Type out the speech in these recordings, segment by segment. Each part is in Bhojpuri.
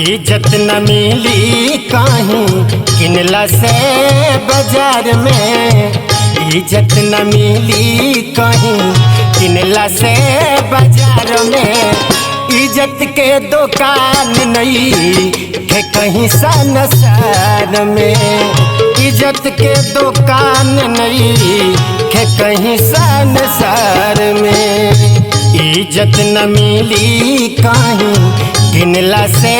इज्जत न मिली कहीं किनला से बाजार में। इज्जत न मिली कहीं किनला से बाजार में। इज्जत के दुकान नहीं है कहीं संसार में। इज्जत के दुकान नहीं है कहीं संसार में। इज्जत न मिली कहीं किनला से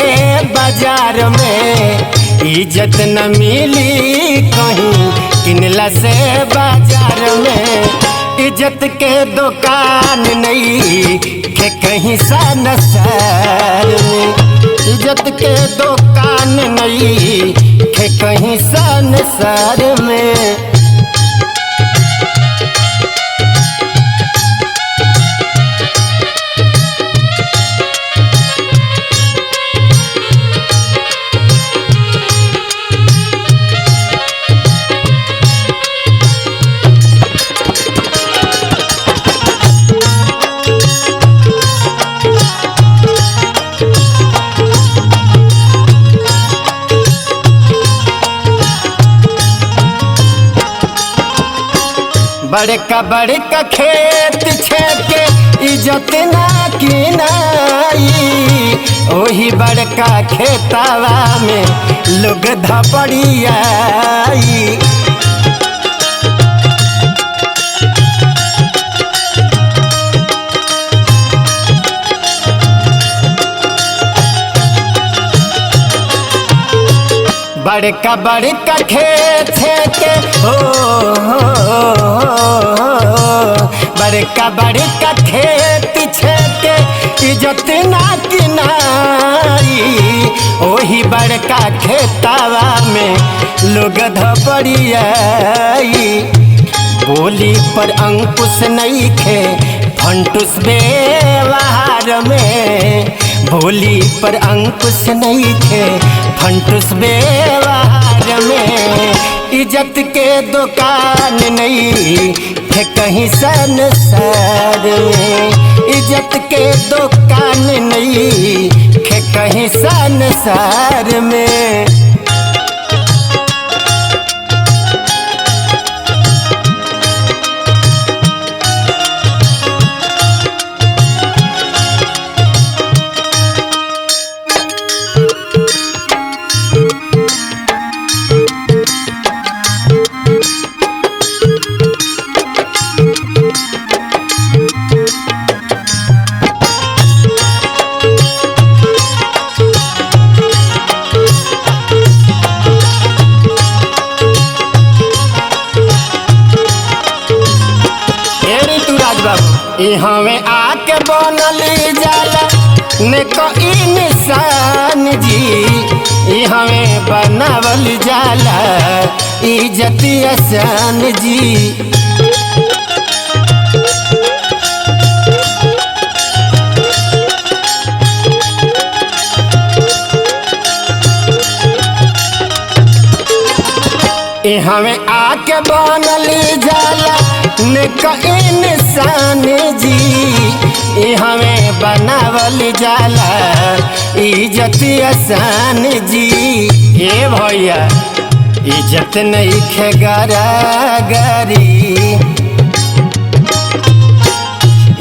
बाजार में। इज्जत न मिली कहीं किनला से बाजार में। इज्जत के दुकान नहीं के कहीं संसार में। इज्जत के दुकान नहीं के कहीं संसार में। बड़का बड़का खेत छेके इज्जत ना किनाई। ओही बड़का खेतवा में लोग धपड़ियाई। बड़का बड़का खेत छेके बड़का बड़का खेत छेके इज्जत ना किनाई। ओही बड़का खेतवा में लोग धपड़ियाई। बोली पर अंकुश नहीं खे फंटूस व्यवहार में। बोली पर अंकुश नहीं थे फंटूस व्यवहार में। इज्जत के दुकान नहीं थे कहीं संसार में। इज्जत के दुकान नहीं थे कहीं संसार में। हमें आके बनली जाला ने कोई निशान जी। हमें बनावल जाला इज्जत आसान जी। हमें आके बनली जाला ने कोई निशान जी। हमें बनावल जाला इज्जत आसान जी। ये भैया इज्जत नहीं खे गारी।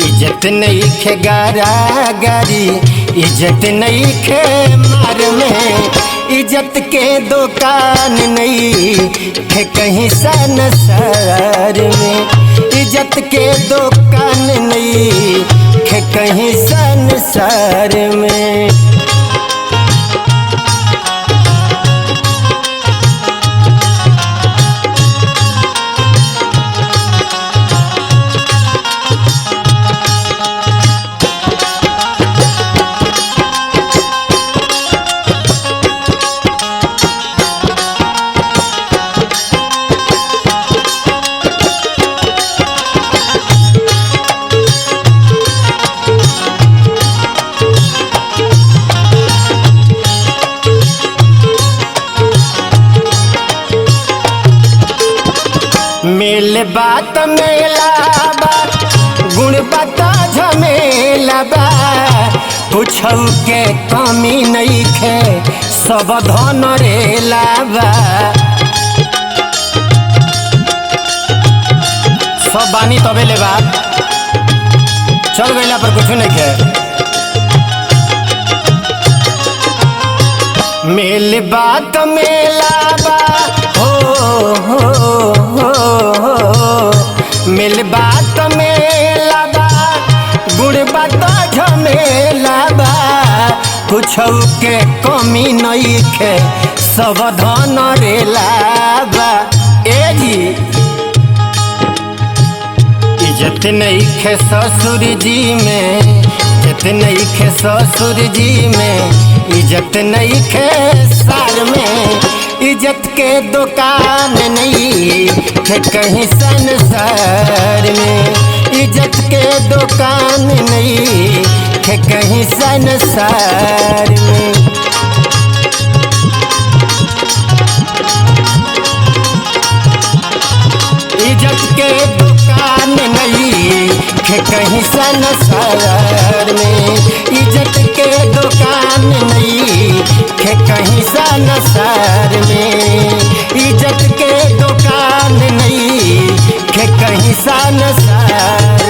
इज्जत नहीं खे गारी। इज्जत नहीं खे मार में। इज्जत के दुकान नहीं है कहीं संसार में। इज्जत के दुकान नहीं है कहीं संसार में। मेल बात मेला बा गुण बता झमेला बा। कुछौ के कमी नहीं खे सब धन रेला बा सब बानी तबे ले बा चल गईला पर कुछ नहीं खे मेल बात मेला बा हो मिल बात मेला बा गुड़ बात झमेला बा कुछौ के कमी नहीं खे सब धन रेला बा ए जी इज्जत नहीं खे ससुर जी में इज्जत नहीं खे ससुर जी में इज्जत नहीं खे सार में इज्जत के दुकान नहीं खे कहीं संसार में इज्जत के दुकान नहीं खे कहीं संसार में इज्जत के दुकान नहीं खे कहीं संसार में इज्जत के दुकान नहीं खे कहीं संसार में इज्जत के दुकान नहीं खे कहीं संसार